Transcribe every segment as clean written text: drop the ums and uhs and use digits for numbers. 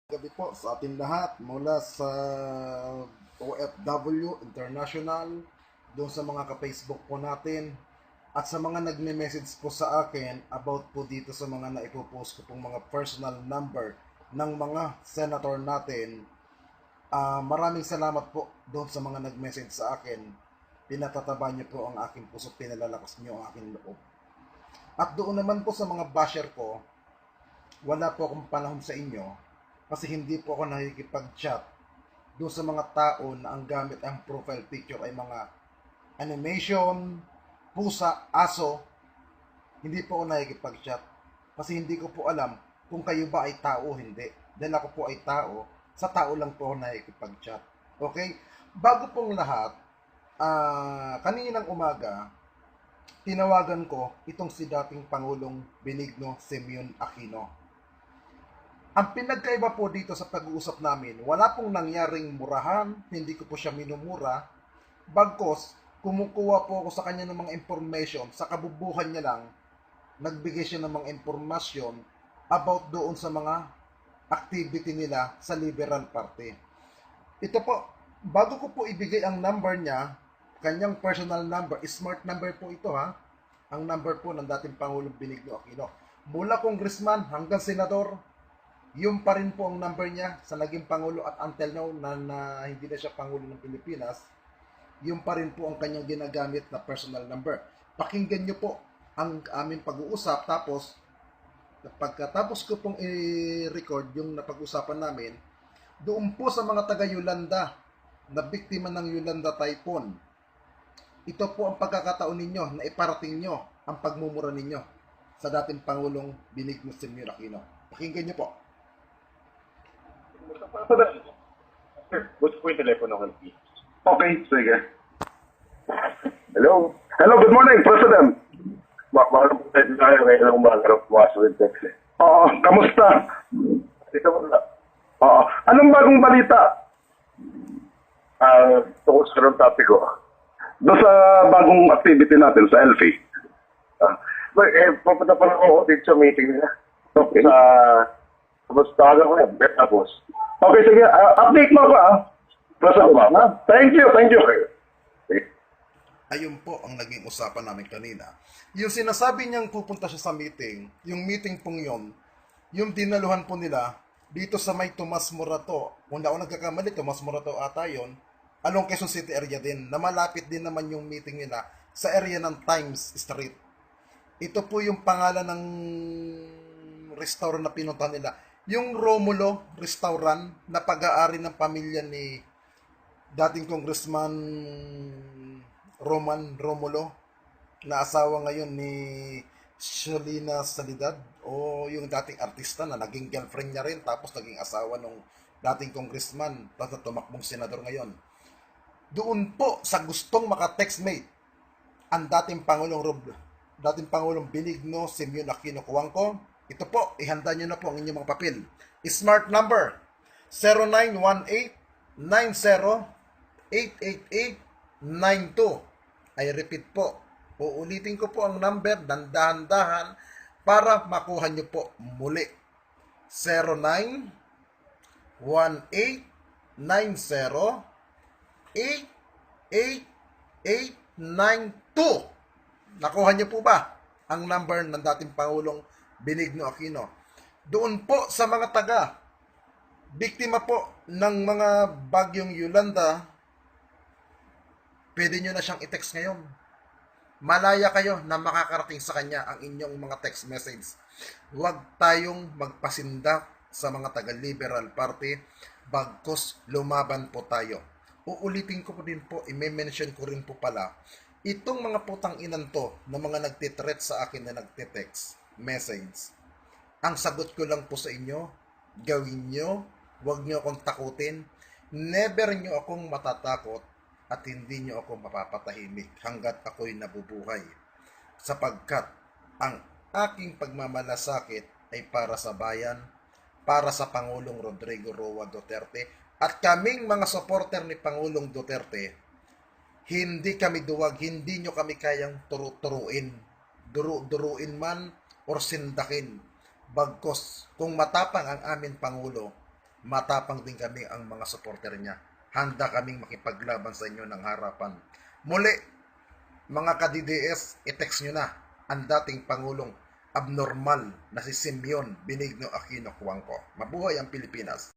Gabi po sa ating lahat mula sa OFW International, doon sa mga ka-Facebook po natin, at sa mga nagme-message po sa akin about po dito sa mga naipopost ko pong mga personal number ng mga senator natin. Maraming salamat po doon sa mga nag-message sa akin. Pinatataba niyo po ang aking puso, pinalalakas niyo ang aking loob. At doon naman po sa mga basher ko, wala po akong panahon sa inyo kasi hindi po ako nakikipag-chat doon sa mga tao na ang gamit ang profile picture ay mga animation, pusa, aso. Hindi po ako nakikipag-chat kasi hindi ko po alam kung kayo ba ay tao o hindi. Dahil ako po ay tao, sa tao lang po ako nakikipag-chat. Okay? Bago pong lahat, kaninang umaga, tinawagan ko itong si dating Pangulong Benigno Simeon Aquino. Ang pinagkaiba po dito sa pag-uusap namin, wala pong nangyaring murahan, hindi ko po siya minumura. Bagkos, kumukuha po ako sa kanya ng mga information, sa kabubuhan niya lang, nagbigay siya ng mga informasyon about doon sa mga activity nila sa Liberal Party. Ito po, bago ko po ibigay ang number niya, kanyang personal number, smart number po ito ha, ang number po ng dating Pangulong Benigno Aquino. Mula congressman hanggang senador, yung pa rin po ang number niya sa naging Pangulo at until now na hindi na siya Pangulo ng Pilipinas, yung pa rin po ang kanyang ginagamit na personal number. Pakinggan niyo po ang aming pag-uusap tapos pagkatapos ko pong i-record yung napag-usapan namin, doon po sa mga taga Yolanda na biktima ng Yolanda Typhoon, ito po ang pagkakataon ninyo na iparating nyo ang pagmumura ninyo sa dating Pangulong Benigno Simeon Aquino. Pakinggan niyo po. Gusto ko yung telepono ko. Okay, sige. Hello. Hello, good morning, President. Baka po tayo ngayon ng umaga pumasok yung text eh. Oo, kamusta? Dito mo na. Oo. Anong bagong balita? Tungkol sa ron topic ko. Doon sa bagong activity natin sa LFI. Papunta pa lang ako dito sa meeting nila. Okay. Tapos tawagan ko yan. Tapos. Okay, sige. Update mo ako, President. Tama. Ha? Thank you, thank you. Ayun po ang naging usapan namin kanina. Yung sinasabi niyang pupunta siya sa meeting, yung meeting pong yun, yung dinaluhan po nila dito sa may Tomas Morato. Kung ako nagkakamali, Tomas Morato ata yun. Along Quezon City area din, na malapit din naman yung meeting nila sa area ng Times Street. Ito po yung pangalan ng restaurant na pinuntahan nila. Yung Romulo Restaurant na pag-aari ng pamilya ni dating Congressman Roman Romulo na asawa ngayon ni Sholina Salidad o yung dating artista na naging girlfriend niya rin tapos naging asawa ng dating congressman tapos tumakbong senador ngayon. Doon po sa gustong maka-textmate ang dating Pangulong Benigno Simeon Aquino Cuangco. Ito po, ihanda nyo na po ang inyong mga papel. Smart number 0918-90-888-92. I repeat po, uulitin ko po ang number, dandahan-dahan, para makuha nyo po muli. 0918-90-888-92. Nakuha nyo po ba ang number ng dating Pangulong Benigno Aquino? Doon po sa mga taga biktima po ng mga bagyong Yolanda, pwede nyo na siyang i-text ngayon. Malaya kayo na makakarating sa kanya ang inyong mga text message. Huwag tayong magpasindak sa mga taga-Liberal Party, bagkos lumaban po tayo. Uulitin ko po din po, i-mention ko rin po pala, itong mga putang inan to na mga nagtitreat sa akin na nagtitext message. Ang sagot ko lang po sa inyo, gawin nyo, huwag nyo akong takutin, never nyo akong matatakot at hindi nyo ako mapapatahimik hanggat ako'y nabubuhay. Sapagkat ang aking pagmamalasakit ay para sa bayan, para sa Pangulong Rodrigo Roa Duterte at kaming mga supporter ni Pangulong Duterte. Hindi kami duwag, hindi nyo kami kayang turuin, duruin man or sindakin. Bagkos, kung matapang ang aming Pangulo, matapang din kami ang mga supporter niya. Handa kaming makipaglaban sa inyo ng harapan. Muli, mga ka-DDS, i-text nyo na ang dating Pangulong abnormal na si Simeon Benigno Aquino Cuangco. Mabuhay ang Pilipinas!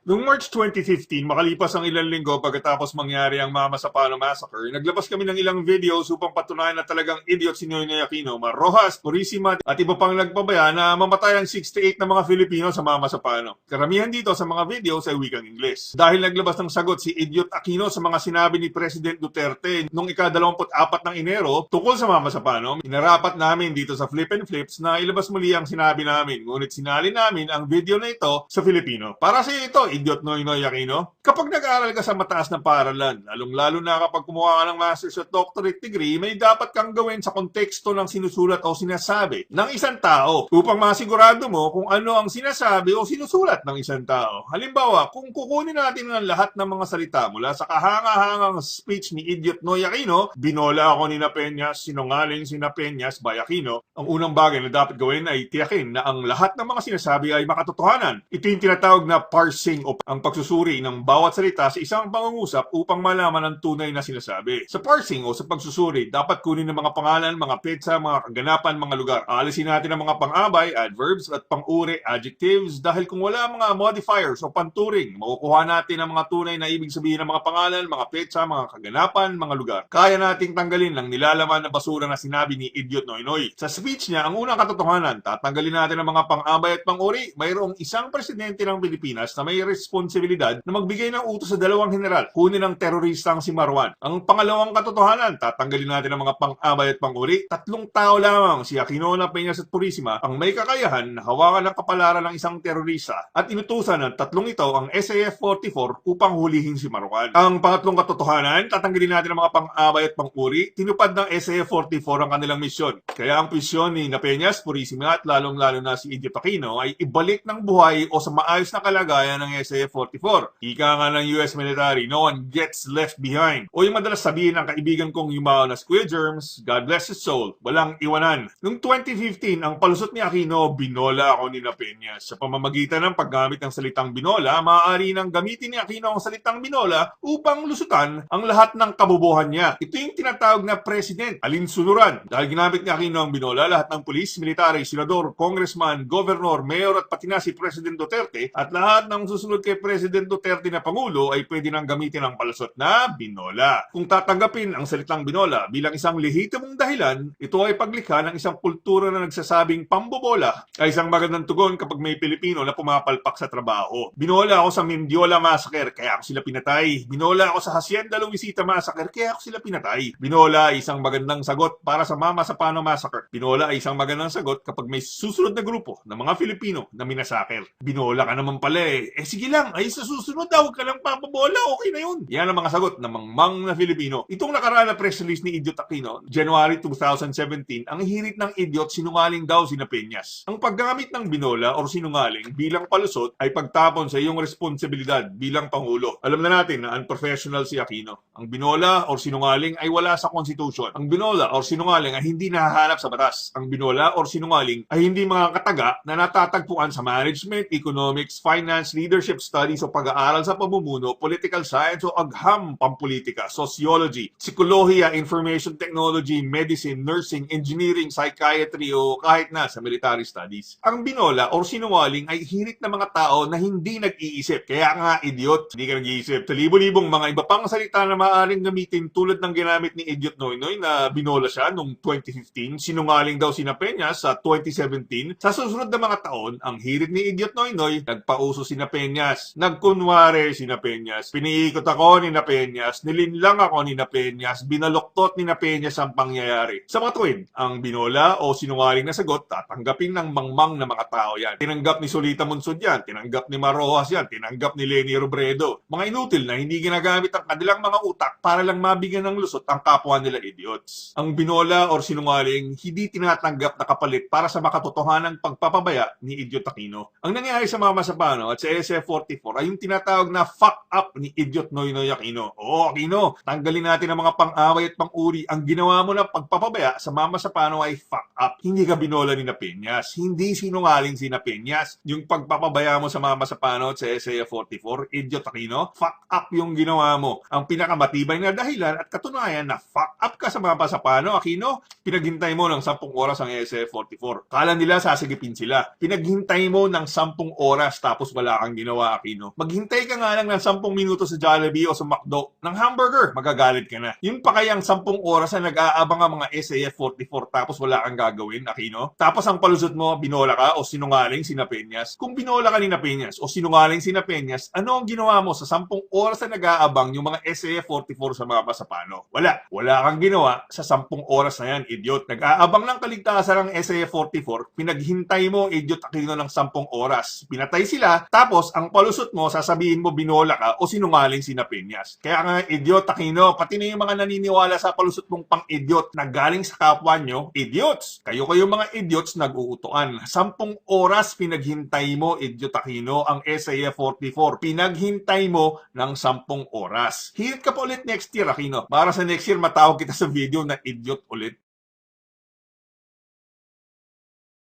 Noong March 2015, makalipas ang ilang linggo pagkatapos mangyari ang Mama Sapano Massacre, naglabas kami ng ilang videos upang patunayan na talagang idiot si Noynoy Aquino, Marrojas, Purisima at iba pang nagpabaya na mamatay ang 68 na mga Filipino sa Mama Sapano. Karamihan dito sa mga videos ay wikang Ingles. Dahil naglabas ng sagot si Idiot Aquino sa mga sinabi ni President Duterte noong ika-24 ng Enero tungkol sa Mama Sapano, inarapat namin dito sa Flip and Flips na ilabas muli ang sinabi namin, ngunit sinali namin ang video na ito sa Filipino. Para sa ito, Idiot Noynoy Aquino, kapag nag-aaral ka sa mataas na paaralan, lalong-lalo na kapag kumuha ka ng master's at doctorate degree, may dapat kang gawin sa konteksto ng sinusulat o sinasabi ng isang tao upang masigurado mo kung ano ang sinasabi o sinusulat ng isang tao. Halimbawa, kung kukunin natin ang lahat ng mga salita mula sa kahanga-hangang speech ni Idiot Noy Aquino, binola ako ni na Peñas, sinungaling si na Peñas by Aquino, ang unang bagay na dapat gawin ay tiyakin na ang lahat ng mga sinasabi ay makatotohanan. Ito yung tinatawag na parsing o ang pagsusuri ng bawat salita sa isang pangungusap upang malaman ang tunay na sinasabi. Sa parsing o sa pagsusuri, dapat kunin ng mga pangalan, mga petsa, mga kaganapan, mga lugar. Aalisin natin ang mga pang-abay, adverbs, at pang-uri, adjectives, dahil kung wala mga modifiers o panturing, makukuha natin ang mga tunay na ibig sabihin ng mga pangalan, mga petsa, mga kaganapan, mga lugar. Kaya nating tanggalin ang nilalaman na basura na sinabi ni Idiot Noynoy. Sa speech niya, ang unang katotohanan, tatanggalin natin ang mga pang-abay at pang-uri. Mayroong isang presidente ng Pilipinas na may responsibilidad na magbigay ng utos sa dalawang general. Kunin ng teroristang si Marwan. Ang pangalawang katotohanan, tatanggalin natin ang mga pang-abay at pang-uri. 3 tao lamang, si Aquino, na Peñas at Purisima, ang may kakayahan na hawakan ng kapalaran ng isang terorista at inutusan ng 3 ito ang SAF-44 upang hulihin si Marwan. Ang pangatlong katotohanan, tatanggalin natin ang mga pang-abay at pang-uri. Tinupad ng SAF-44 ang kanilang misyon. Kaya ang misyon ni na Peñas, Purisima at lalong-lalo na si Idiot Aquino ay ibalik ng buhay o sa maayos na kalagayan ng SAF-44. Ika nga ng US military, no one gets left behind. O yung madalas sabihin ng kaibigan kong yumao na Squid Germs, God bless his soul, walang iwanan. Noong 2015, ang palusot ni Aquino, binola ako ni na Peñas. Sa pamamagitan ng paggamit ng salitang binola, maaari nang gamitin ni Aquino ang salitang binola upang lusutan ang lahat ng kabubuhan niya. Ito yung tinatawag na president, alinsunuran. Dahil ginamit ni Aquino ang binola, lahat ng pulis, military, senador, congressman, governor, mayor at pati na si President Duterte at lahat ng susunod kay President Duterte na Pangulo ay pwede nang gamitin ang palusot na binola. Kung tatanggapin ang salitang binola bilang isang lehitimong dahilan, ito ay paglikha ng isang kultura na nagsasabing pambobola ay isang magandang tugon kapag may Pilipino na pumapalpak sa trabaho. Binola ako sa Mendiola Massacre, kaya ako sila pinatay. Binola ako sa Hacienda Luisita Massacre, kaya ako sila pinatay. Binola ay isang magandang sagot para sa Mama Sapano Massacre. Binola ay isang magandang sagot kapag may susunod na grupo ng mga Filipino na minasaker. Binola ka naman pala eh. Sige lang, ay sa susunod daw, huwag ka lang papabola, okay na yun. Yan ang mga sagot ng mangmang na Filipino. Itong nakaraan na press release ni Idiot Aquino, January 2017, ang hirit ng idiot, sinungaling daw si na Peñas. Ang paggamit ng binola o sinungaling bilang palusot ay pagtapon sa iyong responsibilidad bilang Pangulo. Alam na natin na unprofessional si Aquino. Ang binola o sinungaling ay wala sa Constitution. Ang binola o sinungaling ay hindi nahahanap sa batas. Ang binola o sinungaling ay hindi mga kataga na natatagpuan sa management, economics, finance, leadership studies o pag-aaral sa pamumuno, political science o agham pampolitika, sociology, psikolohiya, information technology, medicine, nursing, engineering, psychiatry o kahit na sa military studies. Ang binola o sinungaling ay hirit na mga tao na hindi nag-iisip. Kaya nga idiot, hindi ka nag-iisip. Sa libo-libong mga iba pang salita na maaaring gamitin tulad ng ginamit ni Idiot Noynoy na binola siya noong 2015, sinungaling daw si na Peñas sa 2017. Sa susunod na mga taon, ang hirit ni Idiot Noynoy, nagpauso si na Peñas, nagkunwari si na Peñas, piniikot ako ni na Peñas, nilinlang ako ni na Peñas, binaloktot ni na Peñas ang pangyayari. Sa matuwid, ang binola o sinungaling na sagot, tatanggapin ng mangmang na mga tao yan. Tinanggap ni Solita Monsod yan, tinanggap ni Marrojas yan, tinanggap ni Leni Robredo. Mga inutil na hindi ginagamit ang kanilang mga utak para lang mabigyan ng lusot ang kapwa nila idiots. Ang binola o sinungaling, hindi tinatanggap na kapalit para sa makatotohanang pagpapabaya ni Idiot Aquino. Ang nangyari sa Mama Sapano at sa SF-44 ay yung tinatawag na fuck up ni Idiot Noynoy Aquino. Oo, Aquino, tanggalin natin ang mga pang-away at pang-uri. Ang ginawa mo ng pagpapabaya sa Mama Sapano ay fuck up. Hindi ka binola ni Napeñas. Hindi sinungaling si Napeñas. Yung pagpapabaya mo sa Mama Sapano at sa SF-44, Idiot Aquino, fuck up yung ginawa mo. Ang pinakamatibay na dahilan at katunayan na fuck up ka sa Mama Sapano, Aquino, pinaghintay mo ng 10 oras ang SF-44. Kala nila sasagipin sila. Pinaghintay mo ng 10 oras tapos wala kang ginawa, Aquino. Maghintay ka nga lang ng 10 minuto sa Jollibee o sa McDo ng hamburger, magagalit ka na. Yun pa kayang 10 oras na nag-aabang ang mga SF-44 tapos wala kang gagawin, Aquino? Tapos ang palusot mo, binola ka o sinungaling si Napeñas? Kung binola ka ni Napeñas o sinungaling si Napeñas, ano ang ginawa mo sa 10 oras na nag-aabang yung mga SF-44 sa Mama Sapano? Wala. Wala kang ginawa sa 10 oras na yan, idiot. Nag-aabang ng kaligtasan ng SF-44, pinaghintay mo, idiot Aquino, ng 10 oras. Pinatay sila, tapos ang palusot mo, sasabihin mo binola ka o sinungaling si Napeñas. Kaya nga, idiot Aquino, pati na yung mga naniniwala sa palusot mong pang-idiot na galing sa kapwa nyo, idiots. Kayo mga idiots nag-uutuan. 10 oras pinaghintay mo, idiot Aquino, ang SF-44. Pinaghintay mo ng 10 oras. Hirit ka pa ulit next year, Aquino. Para sa next year, matawag kita sa video na idiot ulit.